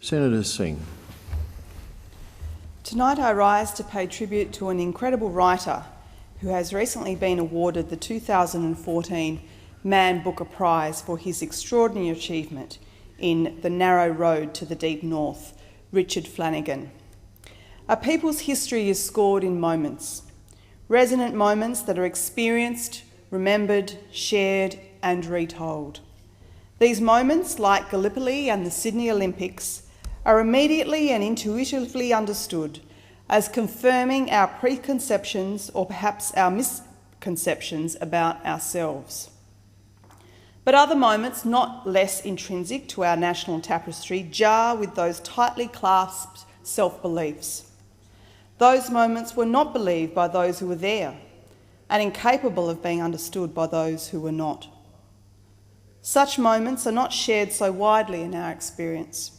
Senator Singh. Tonight I rise to pay tribute to an incredible writer who has recently been awarded the 2014 Man Booker Prize for his extraordinary achievement in The Narrow Road to the Deep North, Richard Flanagan. A people's history is scored in moments, resonant moments that are experienced, remembered, shared and retold. These moments, like Gallipoli and the Sydney Olympics, are immediately and intuitively understood as confirming our preconceptions or perhaps our misconceptions about ourselves. But other moments, not less intrinsic to our national tapestry, jar with those tightly clasped self-beliefs. Those moments were not believed by those who were there and incapable of being understood by those who were not. Such moments are not shared so widely in our experience.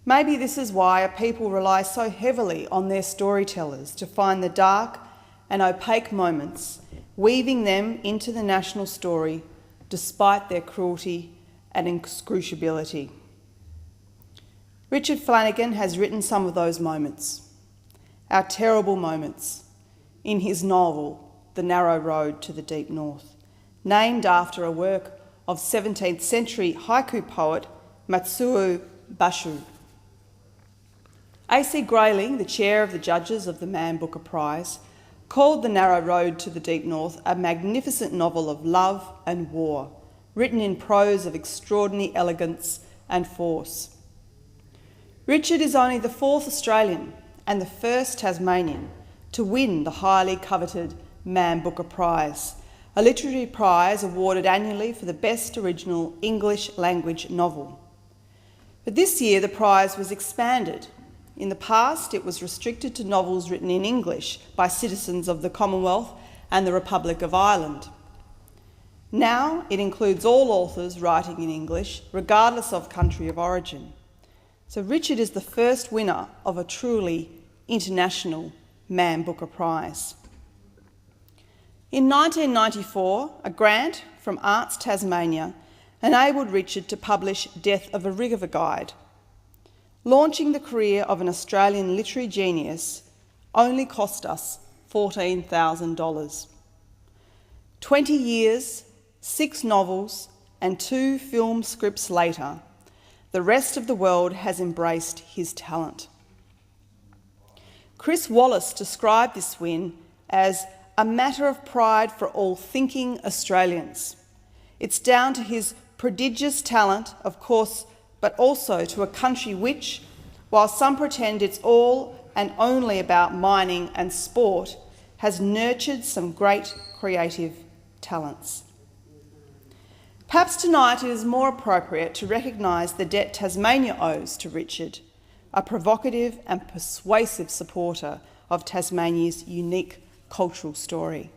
Maybe this is why a people rely so heavily on their storytellers to find the dark and opaque moments, weaving them into the national story despite their cruelty and inscrutability. Richard Flanagan has written some of those moments, our terrible moments, in his novel, The Narrow Road to the Deep North, named after a work of 17th century haiku poet Matsuo Basho. A.C. Grayling, the chair of the judges of the Man Booker Prize, called The Narrow Road to the Deep North a magnificent novel of love and war, written in prose of extraordinary elegance and force. Richard is only the fourth Australian and the first Tasmanian to win the highly coveted Man Booker Prize, a literary prize awarded annually for the best original English language novel. But this year the prize was expanded. In the past, it was restricted to novels written in English by citizens of the Commonwealth and the Republic of Ireland. Now it includes all authors writing in English, regardless of country of origin. So Richard is the first winner of a truly international Man Booker Prize. In 1994, a grant from Arts Tasmania enabled Richard to publish Death of a River Guide. Launching the career of an Australian literary genius only cost us $14,000. 20 years, 6 novels and 2 film scripts later, the rest of the world has embraced his talent. Chris Wallace described this win as a matter of pride for all thinking Australians. It's down to his prodigious talent, of course, but also to a country which, while some pretend it's all and only about mining and sport, has nurtured some great creative talents. Perhaps tonight it is more appropriate to recognise the debt Tasmania owes to Richard, a provocative and persuasive supporter of Tasmania's unique cultural story.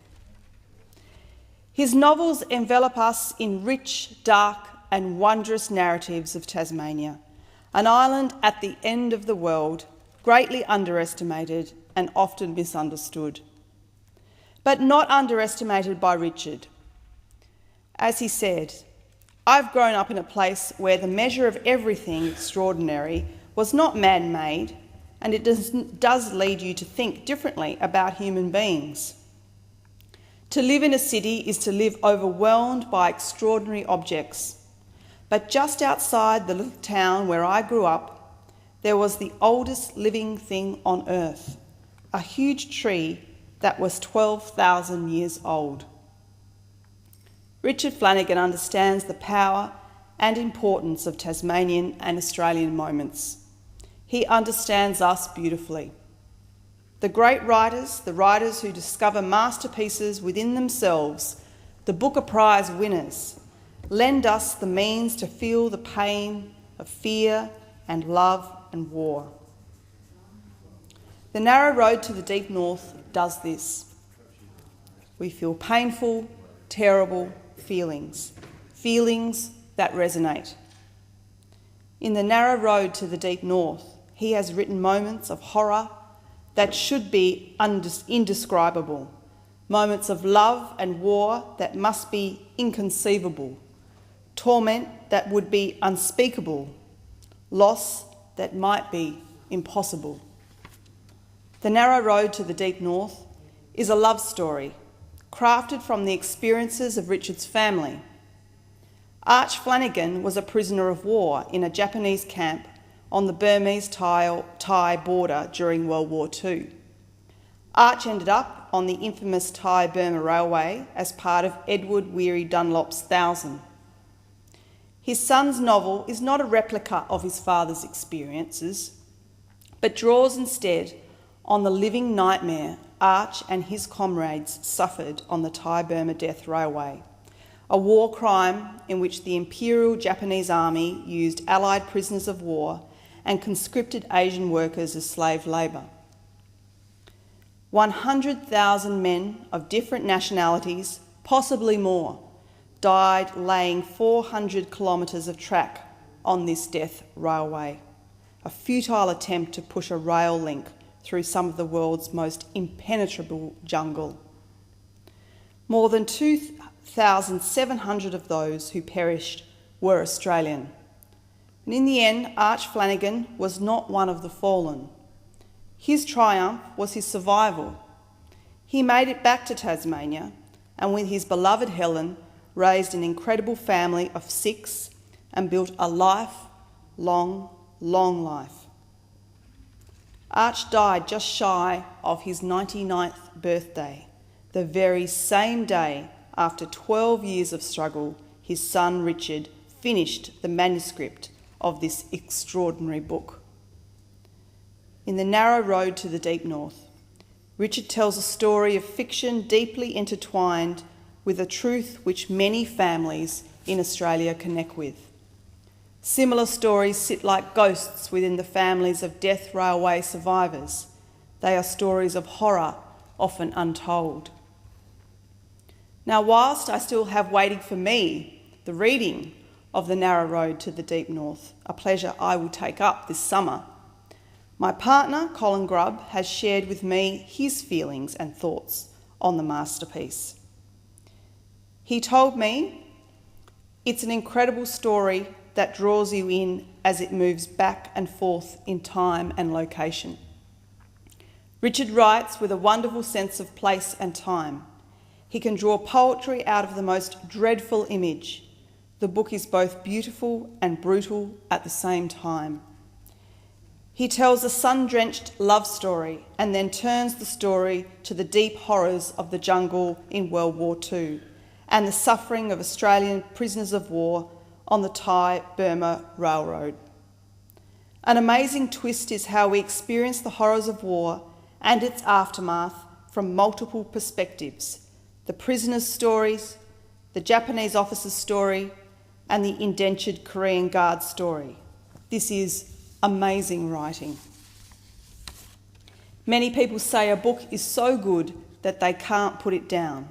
His novels envelop us in rich, dark and wondrous narratives of Tasmania, an island at the end of the world, greatly underestimated and often misunderstood. But not underestimated by Richard. As he said, "I've grown up in a place where the measure of everything extraordinary was not man-made, and it does lead you to think differently about human beings. To live in a city is to live overwhelmed by extraordinary objects. But just outside the little town where I grew up, there was the oldest living thing on earth, a huge tree that was 12,000 years old." Richard Flanagan understands the power and importance of Tasmanian and Australian moments. He understands us beautifully. The great writers, the writers who discover masterpieces within themselves, the Booker Prize winners, lend us the means to feel the pain of fear and love and war. The Narrow Road to the Deep North does this. We feel painful, terrible feelings, feelings that resonate. In The Narrow Road to the Deep North, he has written moments of horror that should be indescribable, moments of love and war that must be inconceivable, torment that would be unspeakable, loss that might be impossible. The Narrow Road to the Deep North is a love story crafted from the experiences of Richard's family. Arch Flanagan was a prisoner of war in a Japanese camp on the Burmese-Thai border during World War II. Arch ended up on the infamous Thai-Burma Railway as part of Edward Weary Dunlop's 1000. His son's novel is not a replica of his father's experiences, but draws instead on the living nightmare Arch and his comrades suffered on the Thai-Burma Death Railway, a war crime in which the Imperial Japanese Army used Allied prisoners of war and conscripted Asian workers as slave labour. 100,000 men of different nationalities, possibly more, died laying 400 kilometres of track on this death railway, a futile attempt to push a rail link through some of the world's most impenetrable jungle. More than 2,700 of those who perished were Australian. And in the end, Arch Flanagan was not one of the fallen. His triumph was his survival. He made it back to Tasmania and with his beloved Helen raised an incredible family of 6 and built a long life. Arch died just shy of his 99th birthday, the very same day after 12 years of struggle, his son Richard finished the manuscript of this extraordinary book. In The Narrow Road to the Deep North, Richard tells a story of fiction deeply intertwined with a truth which many families in Australia connect with. Similar stories sit like ghosts within the families of death railway survivors. They are stories of horror, often untold. Now, whilst I still have waiting for me the reading of The Narrow Road to the Deep North, a pleasure I will take up this summer, my partner, Colin Grubb, has shared with me his feelings and thoughts on the masterpiece. He told me, "It's an incredible story that draws you in as it moves back and forth in time and location." Richard writes with a wonderful sense of place and time. He can draw poetry out of the most dreadful image. The book is both beautiful and brutal at the same time. He tells a sun-drenched love story and then turns the story to the deep horrors of the jungle in World War II and the suffering of Australian prisoners of war on the Thai-Burma Railroad. An amazing twist is how we experience the horrors of war and its aftermath from multiple perspectives: the prisoners' stories, the Japanese officer's story, and the indentured Korean Guard story. This is amazing writing. Many people say a book is so good that they can't put it down.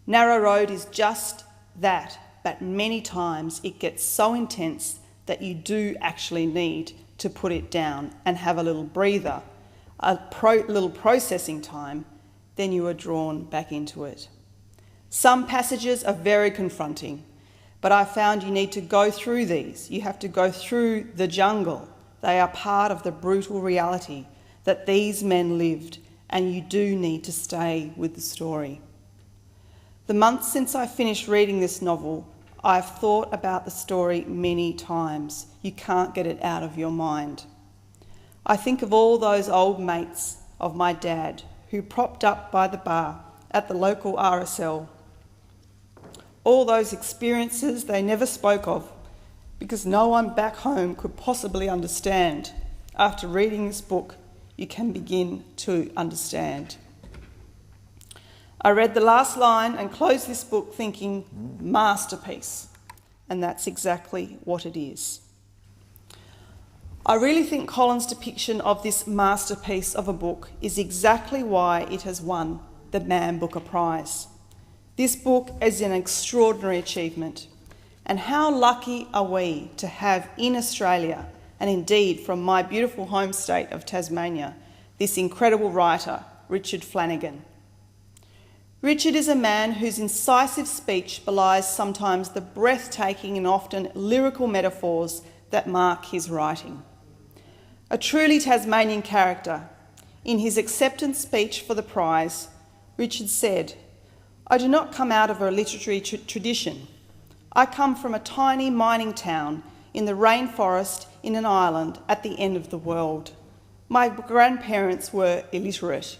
Narrow Road is just that, but many times it gets so intense that you do actually need to put it down and have a little breather, a little processing time, then you are drawn back into it. Some passages are very confronting, but I found you need to go through these. You have to go through the jungle. They are part of the brutal reality that these men lived, and you do need to stay with the story. The months since I finished reading this novel, I've thought about the story many times. You can't get it out of your mind. I think of all those old mates of my dad who propped up by the bar at the local RSL. All those experiences they never spoke of because no one back home could possibly understand. After reading this book, you can begin to understand. I read the last line and closed this book thinking, masterpiece, and that's exactly what it is. I really think Colin's depiction of this masterpiece of a book is exactly why it has won the Man Booker Prize. This book is an extraordinary achievement, and how lucky are we to have in Australia, and indeed from my beautiful home state of Tasmania, this incredible writer, Richard Flanagan. Richard is a man whose incisive speech belies sometimes the breathtaking and often lyrical metaphors that mark his writing. A truly Tasmanian character, in his acceptance speech for the prize, Richard said, "I do not come out of a literary tradition. I come from a tiny mining town in the rainforest in an island at the end of the world. My grandparents were illiterate."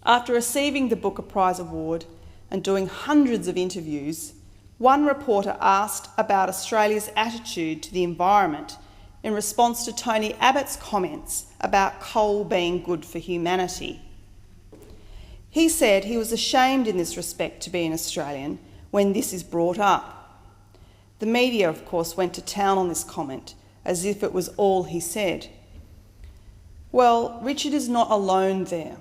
After receiving the Booker Prize award and doing hundreds of interviews, one reporter asked about Australia's attitude to the environment in response to Tony Abbott's comments about coal being good for humanity. He said he was ashamed in this respect to be an Australian when this is brought up. The media, of course, went to town on this comment as if it was all he said. Well, Richard is not alone there.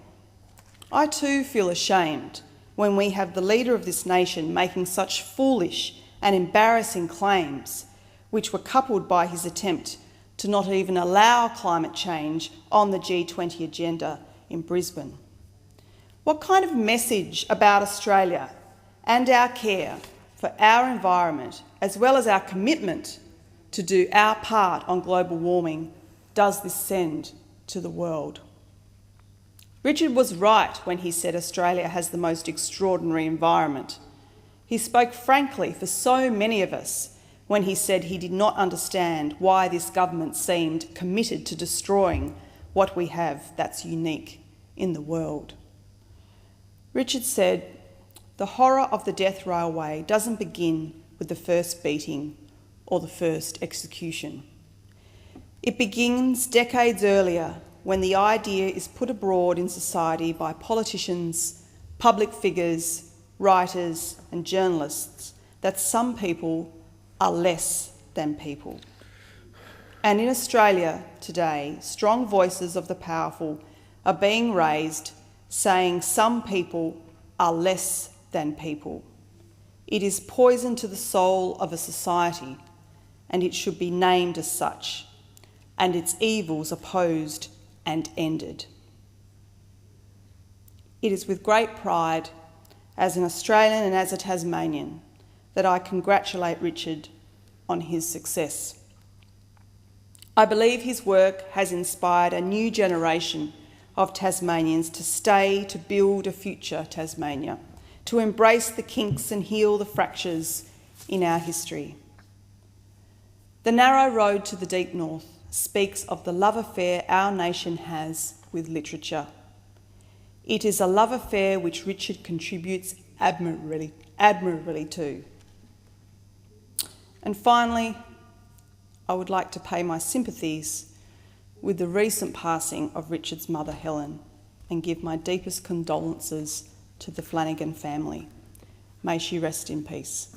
I too feel ashamed when we have the leader of this nation making such foolish and embarrassing claims, which were coupled by his attempt to not even allow climate change on the G20 agenda in Brisbane. What kind of message about Australia and our care for our environment, as well as our commitment to do our part on global warming, does this send to the world? Richard was right when he said Australia has the most extraordinary environment. He spoke frankly for so many of us when he said he did not understand why this government seemed committed to destroying what we have that's unique in the world. Richard said, "The horror of the death railway doesn't begin with the first beating or the first execution. It begins decades earlier when the idea is put abroad in society by politicians, public figures, writers and journalists that some people are less than people. And in Australia today, strong voices of the powerful are being raised saying some people are less than people. It is poison to the soul of a society, and it should be named as such, and its evils opposed and ended." It is with great pride, as an Australian and as a Tasmanian, that I congratulate Richard on his success. I believe his work has inspired a new generation of Tasmanians to stay to build a future Tasmania, to embrace the kinks and heal the fractures in our history. The narrow road to the deep north speaks of the love affair our nation has with literature. It is a love affair which Richard contributes admirably to. And finally, I would like to pay my sympathies with the recent passing of Richard's mother, Helen, and give my deepest condolences to the Flanagan family. May she rest in peace.